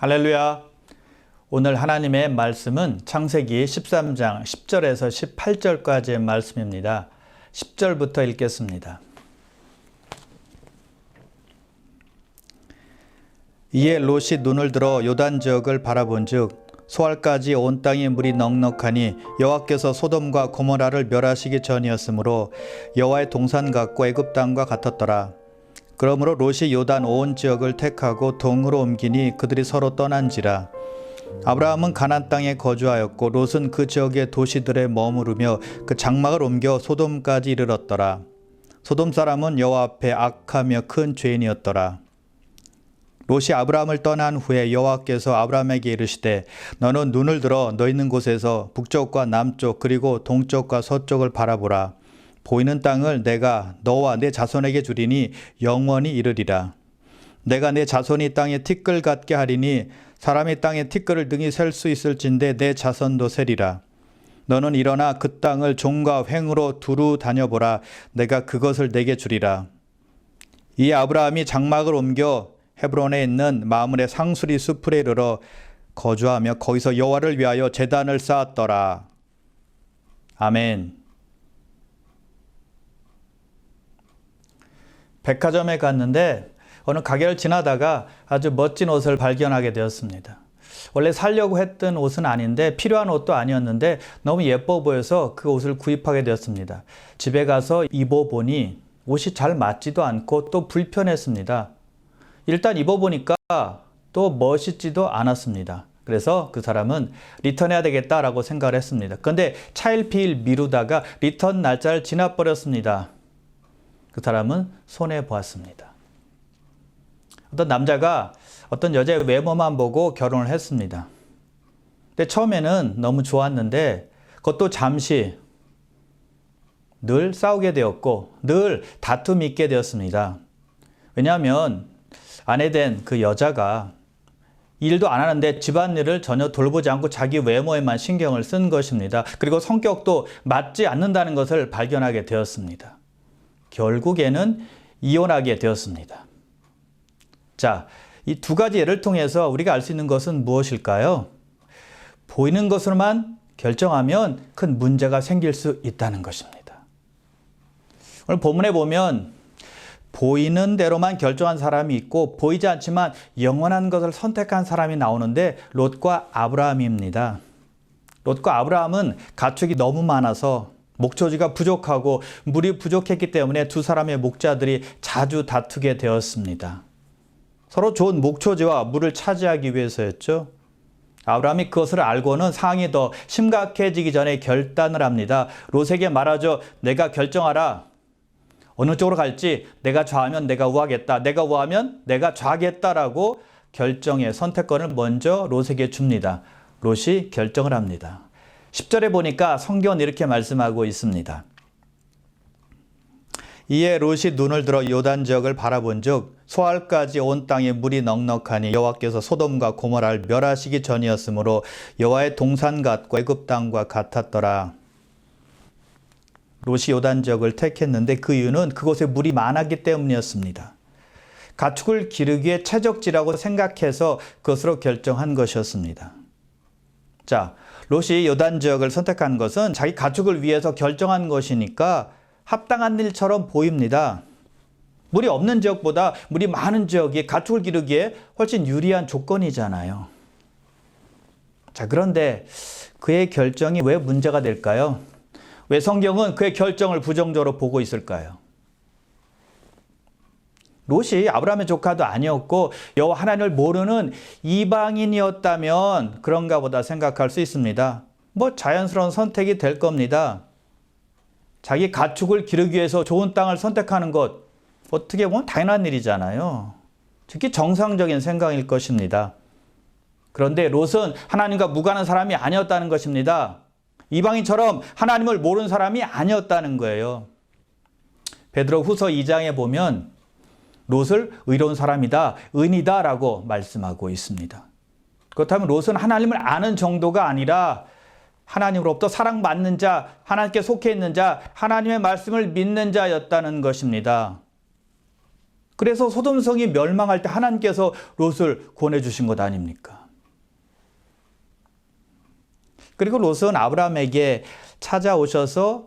할렐루야. 오늘 하나님의 말씀은 창세기 13장 10절에서 18절까지의 말씀입니다. 10절부터 읽겠습니다. 이에 롯이 눈을 들어 요단 지역을 바라본즉 소알까지 온 땅에 물이 넉넉하니 여호와께서 소돔과 고모라를 멸하시기 전이었으므로 여호와의 동산 같고 애굽 땅과 같았더라. 그러므로 롯이 요단 온 지역을 택하고 동으로 옮기니 그들이 서로 떠난지라. 아브라함은 가나안 땅에 거주하였고 롯은 그 지역의 도시들에 머무르며 그 장막을 옮겨 소돔까지 이르렀더라. 소돔 사람은 여호와 앞에 악하며 큰 죄인이었더라. 롯이 아브라함을 떠난 후에 여호와께서 아브라함에게 이르시되 너는 눈을 들어 너 있는 곳에서 북쪽과 남쪽 그리고 동쪽과 서쪽을 바라보라. 보이는 땅을 내가 너와 내 자손에게 주리니 영원히 이르리라. 내가 내 자손이 땅에 티끌 같게 하리니 사람이 땅에 티끌을 능히 셀 수 있을진데 내 자손도 세리라. 너는 일어나 그 땅을 종과 횡으로 두루 다녀보라. 내가 그것을 내게 주리라. 이에 아브라함이 장막을 옮겨 헤브론에 있는 마므레 상수리 숲에 이르러 거주하며 거기서 여호와를 위하여 제단을 쌓았더라. 아멘. 백화점에 갔는데 어느 가게를 지나다가 아주 멋진 옷을 발견하게 되었습니다. 원래 사려고 했던 옷은 아닌데 필요한 옷도 아니었는데 너무 예뻐 보여서 그 옷을 구입하게 되었습니다. 집에 가서 입어보니 옷이 잘 맞지도 않고 또 불편했습니다. 일단 입어보니까 또 멋있지도 않았습니다. 그래서 그 사람은 리턴해야 되겠다라고 생각을 했습니다. 그런데 차일피일 미루다가 리턴 날짜를 지나버렸습니다. 그 사람은 손해보았습니다. 어떤 남자가 어떤 여자의 외모만 보고 결혼을 했습니다. 근데 처음에는 너무 좋았는데 그것도 잠시 늘 싸우게 되었고 늘 다툼이 있게 되었습니다. 왜냐하면 아내 된 그 여자가 일도 안 하는데 집안일을 전혀 돌보지 않고 자기 외모에만 신경을 쓴 것입니다. 그리고 성격도 맞지 않는다는 것을 발견하게 되었습니다. 결국에는 이혼하게 되었습니다. 자, 이 두 가지 예를 통해서 우리가 알 수 있는 것은 무엇일까요? 보이는 것으로만 결정하면 큰 문제가 생길 수 있다는 것입니다. 오늘 본문에 보면 보이는 대로만 결정한 사람이 있고 보이지 않지만 영원한 것을 선택한 사람이 나오는데 롯과 아브라함입니다. 롯과 아브라함은 가축이 너무 많아서 목초지가 부족하고 물이 부족했기 때문에 두 사람의 목자들이 자주 다투게 되었습니다. 서로 좋은 목초지와 물을 차지하기 위해서였죠. 아브라함이 그것을 알고는 상황이 더 심각해지기 전에 결단을 합니다. 롯에게 말하죠. 내가 결정하라. 어느 쪽으로 갈지 내가 좌하면 내가 우하겠다. 내가 우하면 내가 좌하겠다라고 결정의 선택권을 먼저 롯에게 줍니다. 롯이 결정을 합니다. 10절에 보니까 성경은 이렇게 말씀하고 있습니다. 이에 롯이 눈을 들어 요단 지역을 바라본즉 소알까지 온 땅에 물이 넉넉하니 여호와께서 소돔과 고모라를 멸하시기 전이었으므로 여호와의 동산 같고 애굽 땅과 같았더라. 롯이 요단 지역을 택했는데 그 이유는 그곳에 물이 많았기 때문이었습니다. 가축을 기르기에 최적지라고 생각해서 그것으로 결정한 것이었습니다. 자, 롯이 요단 지역을 선택한 것은 자기 가축을 위해서 결정한 것이니까 합당한 일처럼 보입니다. 물이 없는 지역보다 물이 많은 지역이 가축을 기르기에 훨씬 유리한 조건이잖아요. 자, 그런데 그의 결정이 왜 문제가 될까요? 왜 성경은 그의 결정을 부정적으로 보고 있을까요? 롯이 아브라함의 조카도 아니었고 여호와 하나님을 모르는 이방인이었다면 그런가 보다 생각할 수 있습니다. 자연스러운 선택이 될 겁니다. 자기 가축을 기르기 위해서 좋은 땅을 선택하는 것 어떻게 보면 당연한 일이잖아요. 특히 정상적인 생각일 것입니다. 그런데 롯은 하나님과 무관한 사람이 아니었다는 것입니다. 이방인처럼 하나님을 모르는 사람이 아니었다는 거예요. 베드로 후서 2장에 보면 롯을 의로운 사람이다, 의인이다 라고 말씀하고 있습니다. 그렇다면 롯은 하나님을 아는 정도가 아니라 하나님으로부터 사랑받는 자, 하나님께 속해 있는 자, 하나님의 말씀을 믿는 자였다는 것입니다. 그래서 소돔성이 멸망할 때 하나님께서 롯을 구원해 주신 것 아닙니까? 그리고 롯은 아브라함에게 찾아오셔서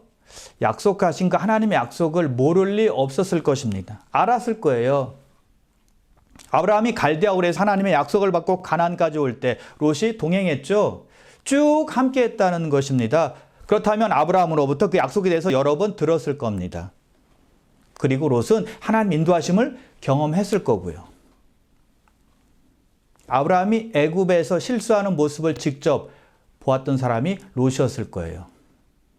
약속하신 그 하나님의 약속을 모를 리 없었을 것입니다. 알았을 거예요. 아브라함이 갈대아 우르에서 하나님의 약속을 받고 가나안까지 올 때 롯이 동행했죠. 쭉 함께 했다는 것입니다. 그렇다면 아브라함으로부터 그 약속에 대해서 여러 번 들었을 겁니다. 그리고 롯은 하나님 인도하심을 경험했을 거고요. 아브라함이 애굽에서 실수하는 모습을 직접 보았던 사람이 롯이었을 거예요.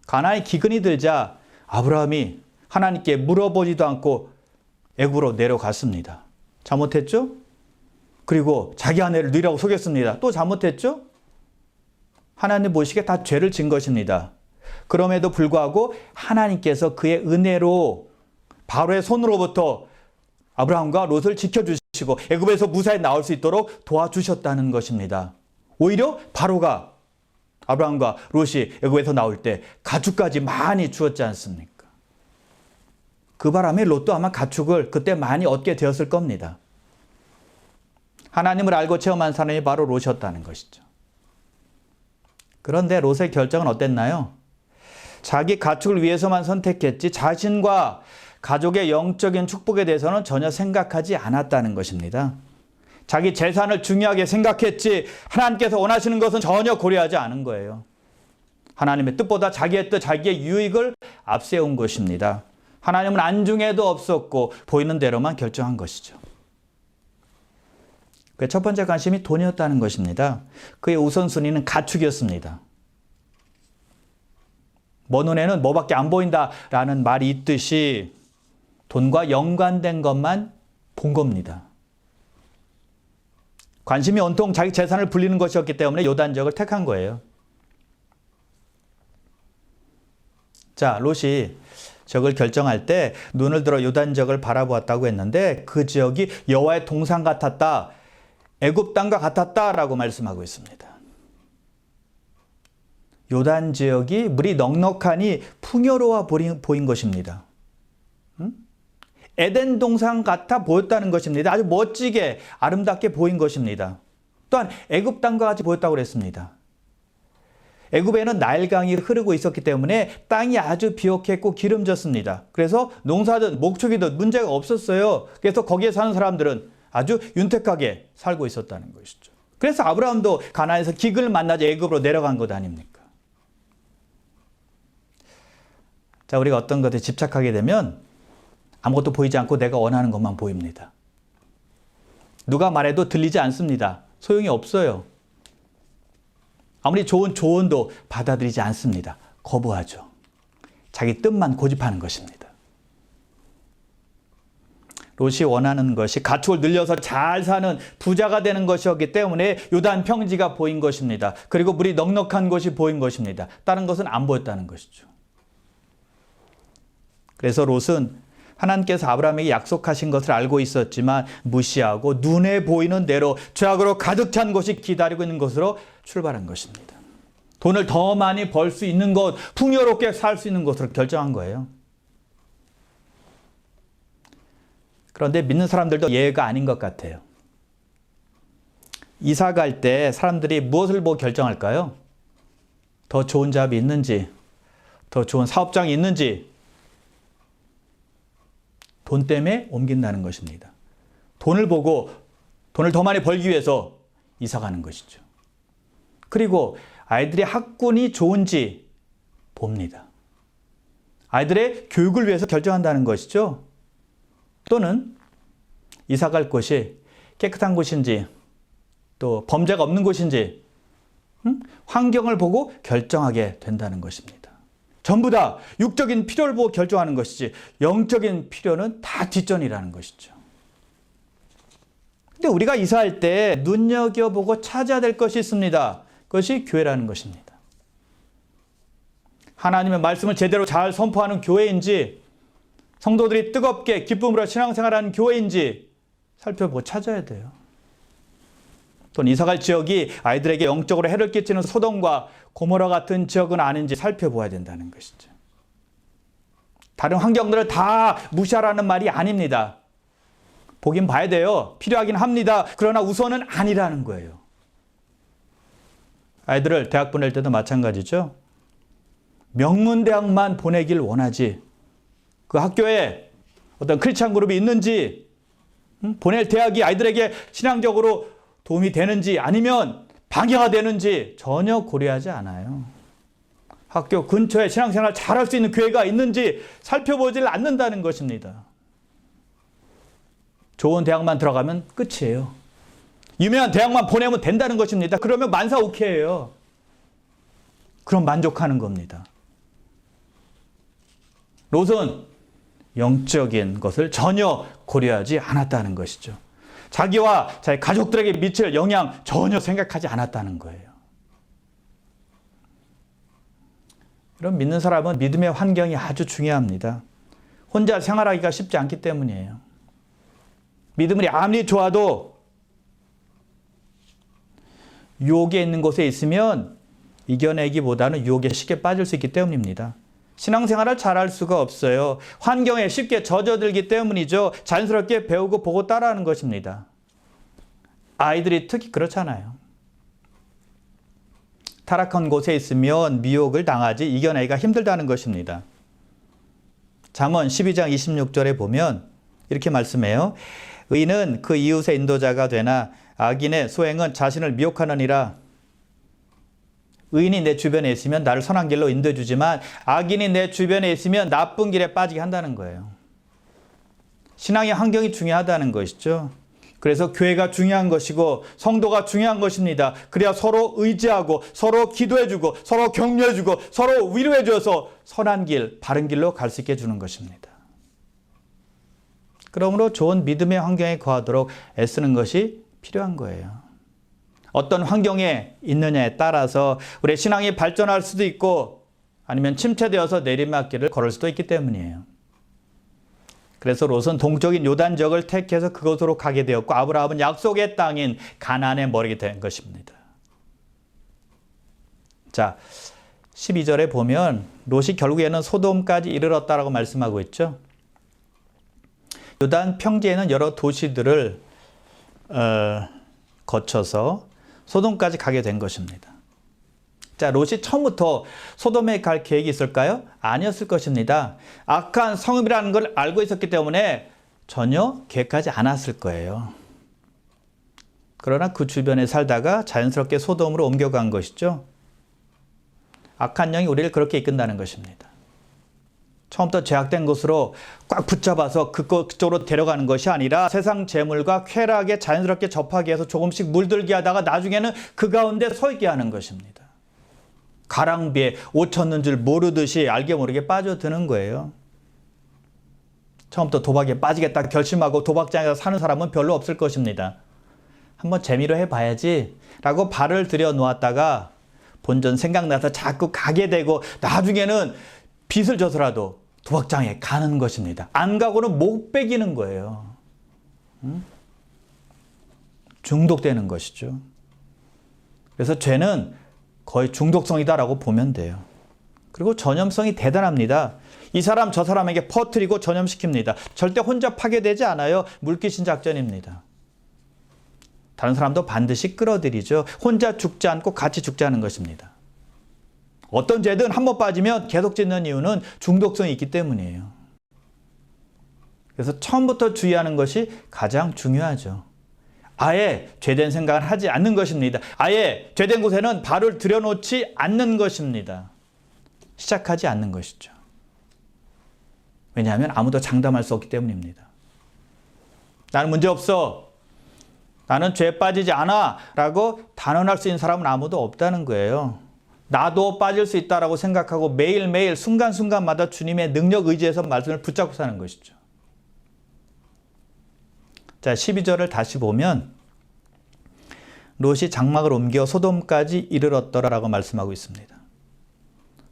가나안에 기근이 들자 아브라함이 하나님께 물어보지도 않고 애굽으로 내려갔습니다. 잘못했죠? 그리고 자기 아내를 누이라고 속였습니다. 또 잘못했죠? 하나님 보시기에 다 죄를 진 것입니다. 그럼에도 불구하고 하나님께서 그의 은혜로 바로의 손으로부터 아브라함과 롯을 지켜주시고 애굽에서 무사히 나올 수 있도록 도와주셨다는 것입니다. 오히려 바로가 아브라함과 롯이 애굽에서 나올 때 가축까지 많이 주었지 않습니까? 그 바람에 롯도 아마 가축을 그때 많이 얻게 되었을 겁니다. 하나님을 알고 체험한 사람이 바로 롯이었다는 것이죠. 그런데 롯의 결정은 어땠나요? 자기 가축을 위해서만 선택했지 자신과 가족의 영적인 축복에 대해서는 전혀 생각하지 않았다는 것입니다. 자기 재산을 중요하게 생각했지 하나님께서 원하시는 것은 전혀 고려하지 않은 거예요. 하나님의 뜻보다 자기의 뜻, 자기의 유익을 앞세운 것입니다. 하나님은 안중에도 없었고 보이는 대로만 결정한 것이죠. 그 첫 번째 관심이 돈이었다는 것입니다. 그의 우선순위는 가축이었습니다. 먼 눈에는 뭐밖에 안 보인다라는 말이 있듯이 돈과 연관된 것만 본 겁니다. 관심이 온통 자기 재산을 불리는 것이었기 때문에 요단 지역을 택한 거예요. 자, 롯이 지역을 결정할 때 눈을 들어 요단 지역을 바라보았다고 했는데 그 지역이 여호와의 동산 같았다, 애굽 땅과 같았다라고 말씀하고 있습니다. 요단 지역이 물이 넉넉하니 풍요로워 보인 것입니다. 에덴 동산 같아 보였다는 것입니다. 아주 멋지게 아름답게 보인 것입니다. 또한 애굽 땅과 같이 보였다고 그랬습니다. 애굽에는 나일강이 흐르고 있었기 때문에 땅이 아주 비옥했고 기름졌습니다. 그래서 농사든 목축이든 문제가 없었어요. 그래서 거기에 사는 사람들은 아주 윤택하게 살고 있었다는 것이죠. 그래서 아브라함도 가나안에서 기근을 만나자 애굽으로 내려간 것 아닙니까? 자, 우리가 어떤 것에 집착하게 되면 아무것도 보이지 않고 내가 원하는 것만 보입니다. 누가 말해도 들리지 않습니다. 소용이 없어요. 아무리 좋은 조언도 받아들이지 않습니다. 거부하죠. 자기 뜻만 고집하는 것입니다. 롯이 원하는 것이 가축을 늘려서 잘 사는 부자가 되는 것이었기 때문에 요단 평지가 보인 것입니다. 그리고 물이 넉넉한 곳이 보인 것입니다. 다른 것은 안 보였다는 것이죠. 그래서 롯은 하나님께서 아브라함에게 약속하신 것을 알고 있었지만 무시하고 눈에 보이는 대로 죄악으로 가득 찬 곳이 기다리고 있는 곳으로 출발한 것입니다. 돈을 더 많이 벌 수 있는 곳, 풍요롭게 살 수 있는 곳으로 결정한 거예요. 그런데 믿는 사람들도 예외가 아닌 것 같아요. 이사 갈 때 사람들이 무엇을 보고 결정할까요? 더 좋은 잡이 있는지, 더 좋은 사업장이 있는지, 돈 때문에 옮긴다는 것입니다. 돈을 보고 돈을 더 많이 벌기 위해서 이사 가는 것이죠. 그리고 아이들의 학군이 좋은지 봅니다. 아이들의 교육을 위해서 결정한다는 것이죠. 또는 이사 갈 곳이 깨끗한 곳인지 또 범죄가 없는 곳인지 환경을 보고 결정하게 된다는 것입니다. 전부 다 육적인 필요를 보고 결정하는 것이지 영적인 필요는 다 뒷전이라는 것이죠. 근데 우리가 이사할 때 눈여겨보고 찾아야 될 것이 있습니다. 그것이 교회라는 것입니다. 하나님의 말씀을 제대로 잘 선포하는 교회인지 성도들이 뜨겁게 기쁨으로 신앙생활하는 교회인지 살펴보고 찾아야 돼요. 또는 이사갈 지역이 아이들에게 영적으로 해를 끼치는 소돔과 고모라 같은 지역은 아닌지 살펴보아야 된다는 것이죠. 다른 환경들을 다 무시하라는 말이 아닙니다. 보긴 봐야 돼요. 필요하긴 합니다. 그러나 우선은 아니라는 거예요. 아이들을 대학 보낼 때도 마찬가지죠. 명문대학만 보내길 원하지. 그 학교에 어떤 크리스찬 그룹이 있는지, 보낼 대학이 아이들에게 신앙적으로 도움이 되는지 아니면 방해가 되는지 전혀 고려하지 않아요. 학교 근처에 신앙생활 잘할 수 있는 교회가 있는지 살펴보질 않는다는 것입니다. 좋은 대학만 들어가면 끝이에요. 유명한 대학만 보내면 된다는 것입니다. 그러면 만사오케이예요. 그럼 만족하는 겁니다. 롯은 영적인 것을 전혀 고려하지 않았다는 것이죠. 자기와 자기 가족들에게 미칠 영향 전혀 생각하지 않았다는 거예요. 이런 믿는 사람은 믿음의 환경이 아주 중요합니다. 혼자 생활하기가 쉽지 않기 때문이에요. 믿음이 아무리 좋아도 유혹에 있는 곳에 있으면 이겨내기보다는 유혹에 쉽게 빠질 수 있기 때문입니다. 신앙생활을 잘할 수가 없어요. 환경에 쉽게 젖어들기 때문이죠. 자연스럽게 배우고 보고 따라하는 것입니다. 아이들이 특히 그렇잖아요. 타락한 곳에 있으면 미혹을 당하지 이겨내기가 힘들다는 것입니다. 잠언 12장 26절에 보면 이렇게 말씀해요. 의인은 그 이웃의 인도자가 되나 악인의 소행은 자신을 미혹하느니라. 의인이 내 주변에 있으면 나를 선한 길로 인도해 주지만 악인이 내 주변에 있으면 나쁜 길에 빠지게 한다는 거예요. 신앙의 환경이 중요하다는 것이죠. 그래서 교회가 중요한 것이고 성도가 중요한 것입니다. 그래야 서로 의지하고 서로 기도해주고 서로 격려해주고 서로 위로해줘서 선한 길, 바른 길로 갈 수 있게 해주는 것입니다. 그러므로 좋은 믿음의 환경에 거하도록 애쓰는 것이 필요한 거예요. 어떤 환경에 있느냐에 따라서 우리의 신앙이 발전할 수도 있고 아니면 침체되어서 내리막길을 걸을 수도 있기 때문이에요. 그래서 롯은 동쪽인 요단 지역을 택해서 그곳으로 가게 되었고 아브라함은 약속의 땅인 가나안에 머리게 된 것입니다. 자, 12절에 보면 롯이 결국에는 소돔까지 이르렀다라고 말씀하고 있죠. 요단 평지에 있는 여러 도시들을 거쳐서 소돔까지 가게 된 것입니다. 자, 롯이 처음부터 소돔에 갈 계획이 있을까요? 아니었을 것입니다. 악한 성읍이라는 걸 알고 있었기 때문에 전혀 계획하지 않았을 거예요. 그러나 그 주변에 살다가 자연스럽게 소돔으로 옮겨간 것이죠. 악한 영이 우리를 그렇게 이끈다는 것입니다. 처음부터 죄악된 곳으로 꽉 붙잡아서 그쪽으로 데려가는 것이 아니라 세상 재물과 쾌락에 자연스럽게 접하게 해서 조금씩 물들게 하다가 나중에는 그 가운데 서 있게 하는 것입니다. 가랑비에 옷 젖는 줄 모르듯이 알게 모르게 빠져드는 거예요. 처음부터 도박에 빠지겠다 결심하고 도박장에서 사는 사람은 별로 없을 것입니다. 한번 재미로 해봐야지 라고 발을 들여 놓았다가 본전 생각나서 자꾸 가게 되고 나중에는 빚을 져서라도 도박장에 가는 것입니다. 안 가고는 못 빼기는 거예요. 중독되는 것이죠. 그래서 죄는 거의 중독성이다라고 보면 돼요. 그리고 전염성이 대단합니다. 이 사람 저 사람에게 퍼뜨리고 전염시킵니다. 절대 혼자 파괴되지 않아요. 물귀신 작전입니다. 다른 사람도 반드시 끌어들이죠. 혼자 죽지 않고 같이 죽자는 것입니다. 어떤 죄든 한번 빠지면 계속 짓는 이유는 중독성이 있기 때문이에요. 그래서 처음부터 주의하는 것이 가장 중요하죠. 아예 죄된 생각을 하지 않는 것입니다. 아예 죄된 곳에는 발을 들여놓지 않는 것입니다. 시작하지 않는 것이죠. 왜냐하면 아무도 장담할 수 없기 때문입니다. 나는 문제없어. 나는 죄에 빠지지 않아. 라고 단언할 수 있는 사람은 아무도 없다는 거예요. 나도 빠질 수 있다라고 생각하고 매일매일 순간순간마다 주님의 능력 의지에서 말씀을 붙잡고 사는 것이죠. 자, 12절을 다시 보면 롯이 장막을 옮겨 소돔까지 이르렀더라라고 말씀하고 있습니다.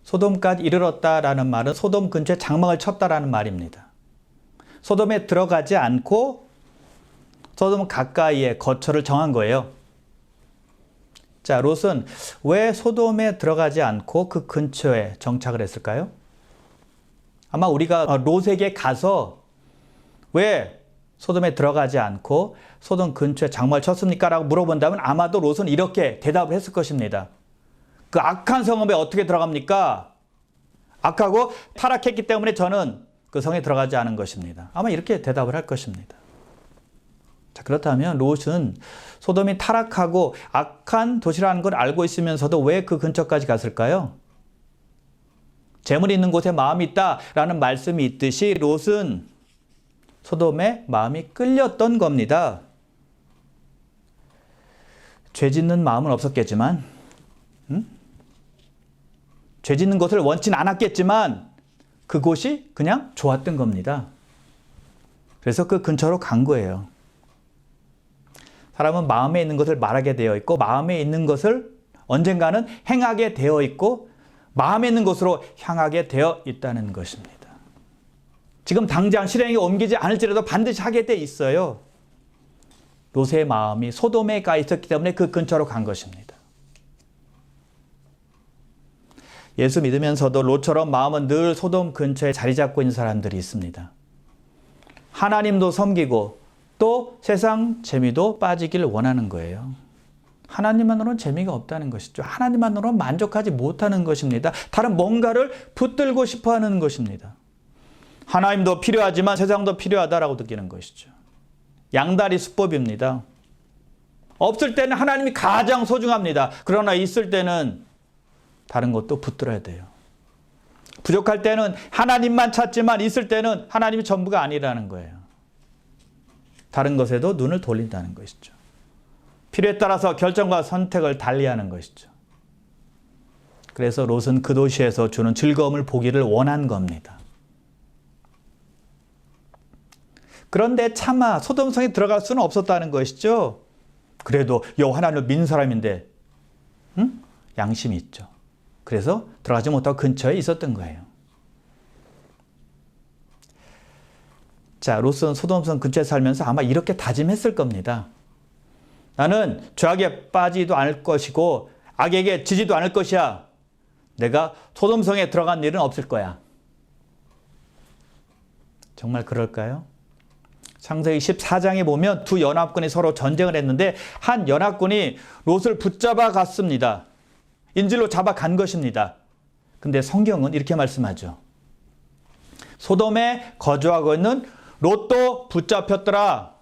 소돔까지 이르렀다라는 말은 소돔 근처에 장막을 쳤다라는 말입니다. 소돔에 들어가지 않고 소돔 가까이에 거처를 정한 거예요. 자, 롯은 왜 소돔에 들어가지 않고 그 근처에 정착을 했을까요? 아마 우리가 롯에게 가서 왜 소돔에 들어가지 않고 소돔 근처에 장막을 쳤습니까? 라고 물어본다면 아마도 롯은 이렇게 대답을 했을 것입니다. 그 악한 성읍에 어떻게 들어갑니까? 악하고 타락했기 때문에 저는 그 성에 들어가지 않은 것입니다. 아마 이렇게 대답을 할 것입니다. 자, 그렇다면 롯은 소돔이 타락하고 악한 도시라는 걸 알고 있으면서도 왜 그 근처까지 갔을까요? 재물이 있는 곳에 마음이 있다라는 말씀이 있듯이 롯은 소돔에 마음이 끌렸던 겁니다. 죄 짓는 마음은 없었겠지만, 죄 짓는 것을 원치는 않았겠지만 그곳이 그냥 좋았던 겁니다. 그래서 그 근처로 간 거예요. 사람은 마음에 있는 것을 말하게 되어 있고 마음에 있는 것을 언젠가는 행하게 되어 있고 마음에 있는 곳으로 향하게 되어 있다는 것입니다. 지금 당장 실행에 옮기지 않을지라도 반드시 하게 돼 있어요. 롯의 마음이 소돔에 가 있었기 때문에 그 근처로 간 것입니다. 예수 믿으면서도 롯처럼 마음은 늘 소돔 근처에 자리 잡고 있는 사람들이 있습니다. 하나님도 섬기고 또 세상 재미도 빠지길 원하는 거예요. 하나님만으로는 재미가 없다는 것이죠. 하나님만으로는 만족하지 못하는 것입니다. 다른 뭔가를 붙들고 싶어 하는 것입니다. 하나님도 필요하지만 세상도 필요하다라고 느끼는 것이죠. 양다리 수법입니다. 없을 때는 하나님이 가장 소중합니다. 그러나 있을 때는 다른 것도 붙들어야 돼요. 부족할 때는 하나님만 찾지만 있을 때는 하나님이 전부가 아니라는 거예요. 다른 것에도 눈을 돌린다는 것이죠. 필요에 따라서 결정과 선택을 달리하는 것이죠. 그래서 롯은 그 도시에서 주는 즐거움을 보기를 원한 겁니다. 그런데 차마 소돔성에 들어갈 수는 없었다는 것이죠. 그래도 여호와 하나님을 믿는 사람인데 양심이 있죠. 그래서 들어가지 못하고 근처에 있었던 거예요. 자, 롯은 소돔성 근처에 살면서 아마 이렇게 다짐했을 겁니다. 나는 죄악에 빠지지도 않을 것이고 악에게 지지도 않을 것이야. 내가 소돔성에 들어간 일은 없을 거야. 정말 그럴까요? 창세기 14장에 보면 두 연합군이 서로 전쟁을 했는데 한 연합군이 롯을 붙잡아 갔습니다. 인질로 잡아간 것입니다. 근데 성경은 이렇게 말씀하죠. 소돔에 거주하고 있는 롯도 붙잡혔더라.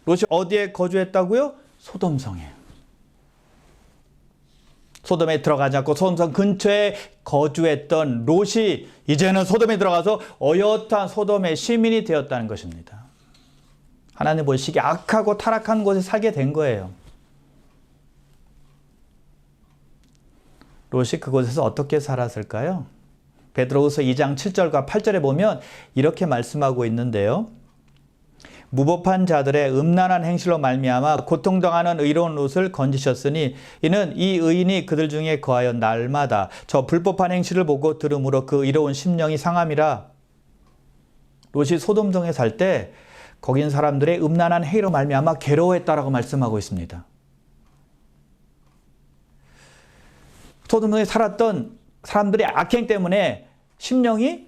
롯이 어디에 거주했다고요? 소돔성에. 소돔에 들어가지 않고 소돔성 근처에 거주했던 롯이 이제는 소돔에 들어가서 어엿한 소돔의 시민이 되었다는 것입니다. 하나님 보시기에 악하고 타락한 곳에 살게 된 거예요. 롯이 그곳에서 어떻게 살았을까요? 베드로후서 2장 7절과 8절에 보면 이렇게 말씀하고 있는데요. 무법한 자들의 음란한 행실로 말미암아 고통당하는 의로운 롯을 건지셨으니 이는 이 의인이 그들 중에 거하여 날마다 저 불법한 행실을 보고 들음으로 그 의로운 심령이 상함이라. 롯이 소돔성에 살 때 거기 있는 사람들의 음란한 행위로 말미암아 괴로워했다라고 말씀하고 있습니다. 소돔성에 살았던 사람들의 악행 때문에 심령이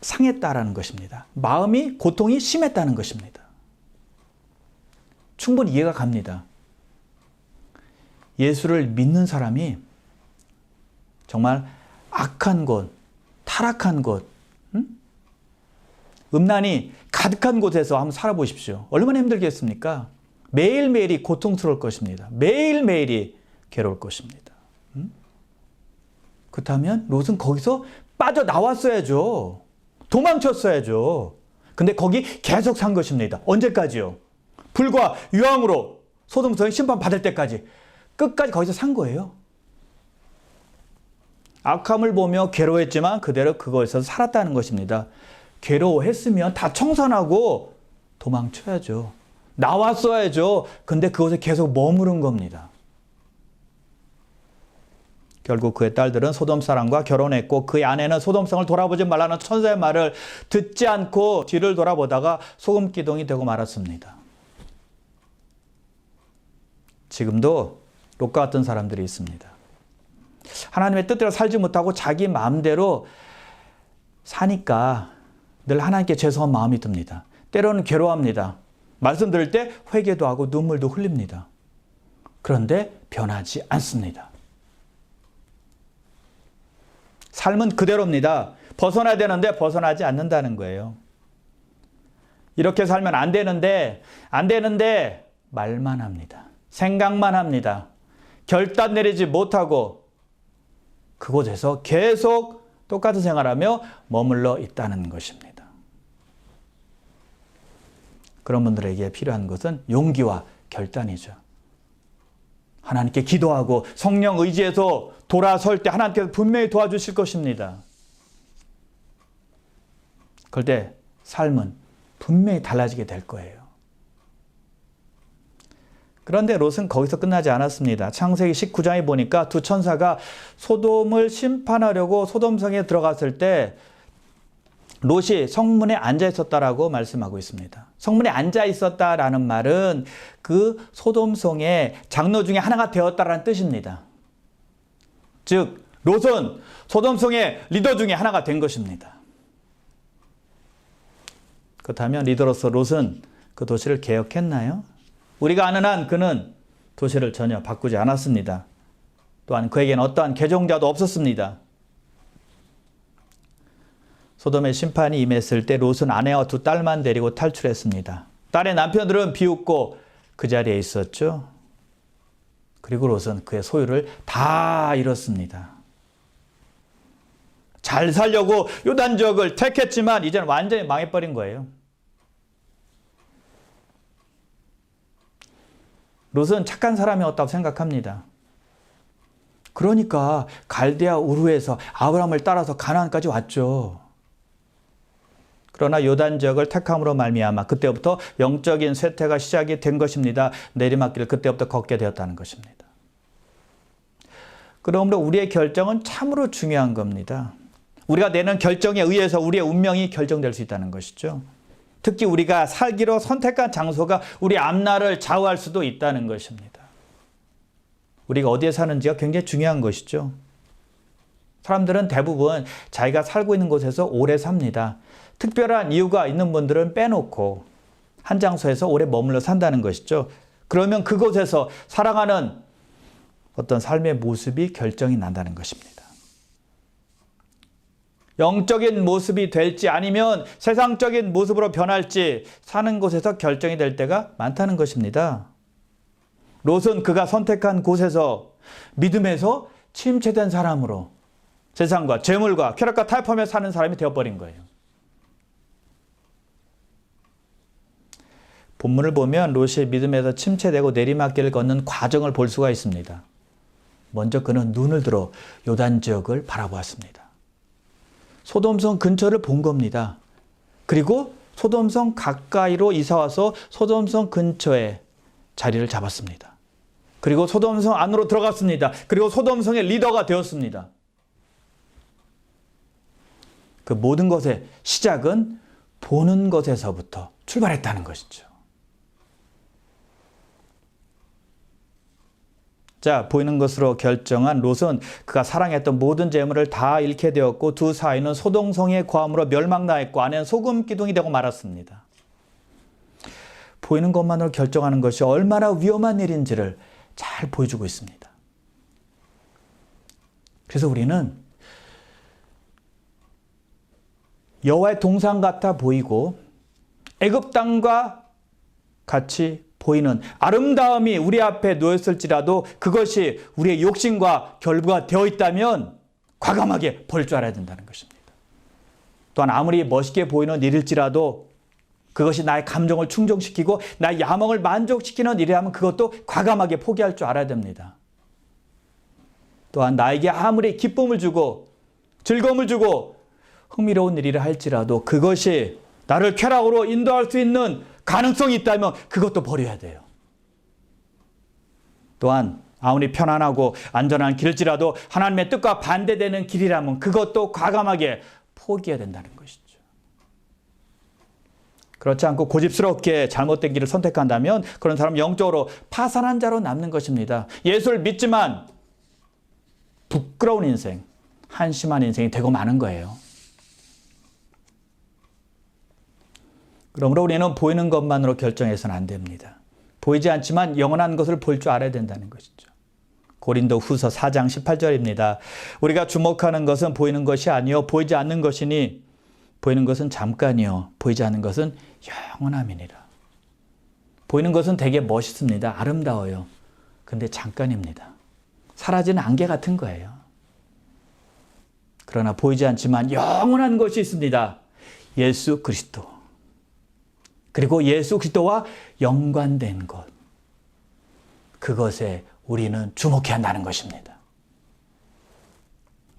상했다라는 것입니다. 마음이 고통이 심했다는 것입니다. 충분히 이해가 갑니다. 예수를 믿는 사람이 정말 악한 곳, 타락한 곳, 음란이 가득한 곳에서 한번 살아보십시오. 얼마나 힘들겠습니까? 매일매일이 고통스러울 것입니다. 매일매일이 괴로울 것입니다. 그렇다면 롯은 거기서 빠져나왔어야죠. 도망쳤어야죠. 근데 거기 계속 산 것입니다. 언제까지요? 불과 유황으로 소돔성이 심판받을 때까지 끝까지 거기서 산 거예요. 악함을 보며 괴로워했지만 그대로 그거에서 살았다는 것입니다. 괴로워했으면 다 청산하고 도망쳐야죠. 나왔어야죠. 근데 그곳에 계속 머무른 겁니다. 결국 그의 딸들은 소돔 사람과 결혼했고 그의 아내는 소돔성을 돌아보지 말라는 천사의 말을 듣지 않고 뒤를 돌아보다가 소금기둥이 되고 말았습니다. 지금도 롯과 같은 사람들이 있습니다. 하나님의 뜻대로 살지 못하고 자기 마음대로 사니까 늘 하나님께 죄송한 마음이 듭니다. 때로는 괴로워합니다. 말씀 들을 때 회개도 하고 눈물도 흘립니다. 그런데 변하지 않습니다. 삶은 그대로입니다. 벗어나야 되는데 벗어나지 않는다는 거예요. 이렇게 살면 안 되는데 말만 합니다. 생각만 합니다. 결단 내리지 못하고 그곳에서 계속 똑같은 생활하며 머물러 있다는 것입니다. 그런 분들에게 필요한 것은 용기와 결단이죠. 하나님께 기도하고 성령 의지해서 돌아설 때 하나님께서 분명히 도와주실 것입니다. 그럴 때 삶은 분명히 달라지게 될 거예요. 그런데 롯은 거기서 끝나지 않았습니다. 창세기 19장에 보니까 두 천사가 소돔을 심판하려고 소돔성에 들어갔을 때 롯이 성문에 앉아 있었다라고 말씀하고 있습니다. 성문에 앉아 있었다라는 말은 그 소돔성의 장로 중에 하나가 되었다라는 뜻입니다. 즉 롯은 소돔성의 리더 중에 하나가 된 것입니다. 그렇다면 리더로서 롯은 그 도시를 개혁했나요? 우리가 아는 한 그는 도시를 전혀 바꾸지 않았습니다. 또한 그에게는 어떠한 개종자도 없었습니다. 소돔의 심판이 임했을 때 롯은 아내와 두 딸만 데리고 탈출했습니다. 딸의 남편들은 비웃고 그 자리에 있었죠. 그리고 롯은 그의 소유를 다 잃었습니다. 잘 살려고 요단 지역을 택했지만 이제는 완전히 망해버린 거예요. 롯은 착한 사람이었다고 생각합니다. 그러니까 갈대아 우르에서 아브라함을 따라서 가나안까지 왔죠. 그러나 요단 지역을 택함으로 말미암아 그때부터 영적인 쇠퇴가 시작이 된 것입니다. 내리막길을 그때부터 걷게 되었다는 것입니다. 그러므로 우리의 결정은 참으로 중요한 겁니다. 우리가 내는 결정에 의해서 우리의 운명이 결정될 수 있다는 것이죠. 특히 우리가 살기로 선택한 장소가 우리 앞날을 좌우할 수도 있다는 것입니다. 우리가 어디에 사는지가 굉장히 중요한 것이죠. 사람들은 대부분 자기가 살고 있는 곳에서 오래 삽니다. 특별한 이유가 있는 분들은 빼놓고 한 장소에서 오래 머물러 산다는 것이죠. 그러면 그곳에서 살아가는 어떤 삶의 모습이 결정이 난다는 것입니다. 영적인 모습이 될지 아니면 세상적인 모습으로 변할지 사는 곳에서 결정이 될 때가 많다는 것입니다. 롯은 그가 선택한 곳에서 믿음에서 침체된 사람으로 세상과 재물과 쾌락과 타협하며 사는 사람이 되어버린 거예요. 본문을 보면 롯이 믿음에서 침체되고 내리막길을 걷는 과정을 볼 수가 있습니다. 먼저 그는 눈을 들어 요단 지역을 바라보았습니다. 소돔성 근처를 본 겁니다. 그리고 소돔성 가까이로 이사와서 소돔성 근처에 자리를 잡았습니다. 그리고 소돔성 안으로 들어갔습니다. 그리고 소돔성의 리더가 되었습니다. 그 모든 것의 시작은 보는 것에서부터 출발했다는 것이죠. 자, 보이는 것으로 결정한 롯은 그가 사랑했던 모든 재물을 다 잃게 되었고 두 사이는 소돔성의 고함으로 멸망당했고 아내는 소금 기둥이 되고 말았습니다. 보이는 것만으로 결정하는 것이 얼마나 위험한 일인지를 잘 보여주고 있습니다. 그래서 우리는 여호와의 동상 같아 보이고 애굽 땅과 같이 보이는 아름다움이 우리 앞에 놓였을지라도 그것이 우리의 욕심과 결부가 되어 있다면 과감하게 버릴 줄 알아야 된다는 것입니다. 또한 아무리 멋있게 보이는 일일지라도 그것이 나의 감정을 충족시키고 나의 야망을 만족시키는 일이라면 그것도 과감하게 포기할 줄 알아야 됩니다. 또한 나에게 아무리 기쁨을 주고 즐거움을 주고 흥미로운 일이라 할지라도 그것이 나를 쾌락으로 인도할 수 있는 가능성이 있다면 그것도 버려야 돼요. 또한 아무리 편안하고 안전한 길일지라도 하나님의 뜻과 반대되는 길이라면 그것도 과감하게 포기해야 된다는 것이죠. 그렇지 않고 고집스럽게 잘못된 길을 선택한다면 그런 사람은 영적으로 파산한 자로 남는 것입니다. 예수를 믿지만 부끄러운 인생, 한심한 인생이 되고 마는 거예요. 그러므로 우리는 보이는 것만으로 결정해서는 안 됩니다. 보이지 않지만 영원한 것을 볼 줄 알아야 된다는 것이죠. 고린도 후서 4장 18절입니다. 우리가 주목하는 것은 보이는 것이 아니요 보이지 않는 것이니 보이는 것은 잠깐이요 보이지 않는 것은 영원함이니라. 보이는 것은 되게 멋있습니다. 아름다워요. 근데 잠깐입니다. 사라지는 안개 같은 거예요. 그러나 보이지 않지만 영원한 것이 있습니다. 예수 그리스도. 그리고 예수 그리스도와 연관된 것. 그것에 우리는 주목해야 한다는 것입니다.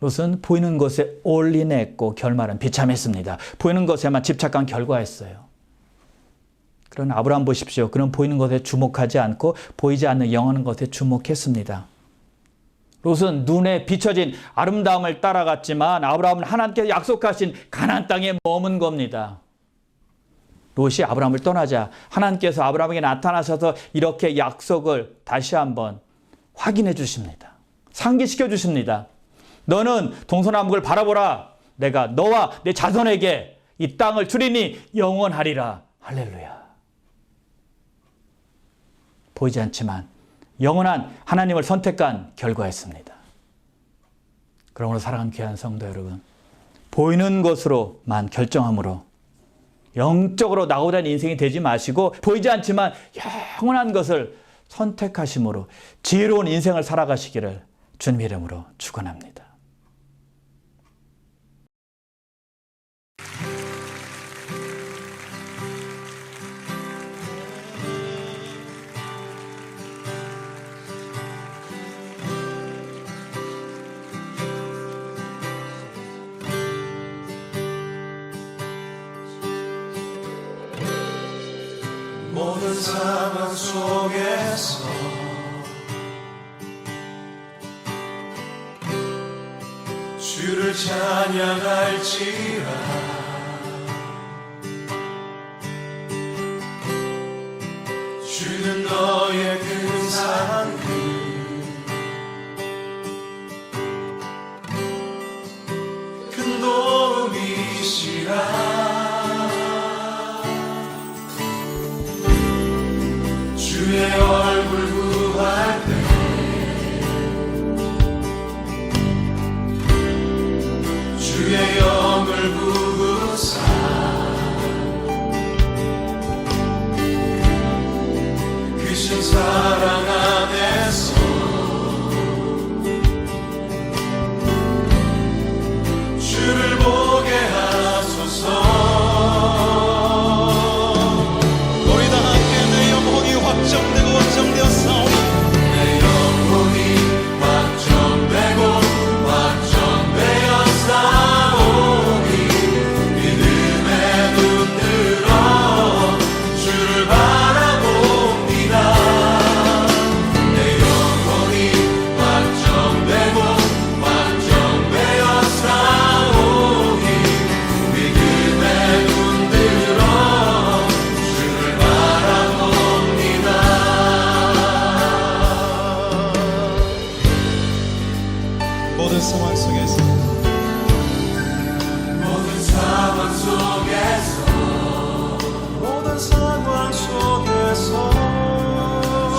롯은 보이는 것에 올인했고 결말은 비참했습니다. 보이는 것에만 집착한 결과였어요. 그러나 아브라함 보십시오. 그는 보이는 것에 주목하지 않고 보이지 않는 영원한 것에 주목했습니다. 롯은 눈에 비춰진 아름다움을 따라갔지만 아브라함은 하나님께서 약속하신 가나안 땅에 머문 겁니다. 롯이 아브라함을 떠나자 하나님께서 아브라함에게 나타나셔서 이렇게 약속을 다시 한번 확인해 주십니다. 상기시켜 주십니다. 너는 동서남북을 바라보라. 내가 너와 내 자손에게 이 땅을 주리니 영원하리라. 할렐루야. 보이지 않지만 영원한 하나님을 선택한 결과였습니다. 그러므로 사랑하는 귀한 성도 여러분, 보이는 것으로만 결정함으로 영적으로 낙오된 인생이 되지 마시고 보이지 않지만 영원한 것을 선택하심으로 지혜로운 인생을 살아가시기를 주님 이름으로 축원합니다. 모든 상황 속에서 주를 찬양할지라. 주는 너의 큰 사랑 큰 도움이시라. 주의 얼굴 구할 때 주의 영을 부으사 크신 사랑 안에서 주를 보게 하소서. 확정되고 확정되었사오니 내 영혼이 확정되고 확정되었사오니 믿음에 눈 들어 주를 바라봅니다. 내 영혼이 확정되고 확정되었사오니 믿음에 눈 들어 주를 바라봅니다. 모든 상황 속에서 모든 상황 속에서 모든 상황 속에서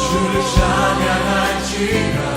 주를 찬양할지라.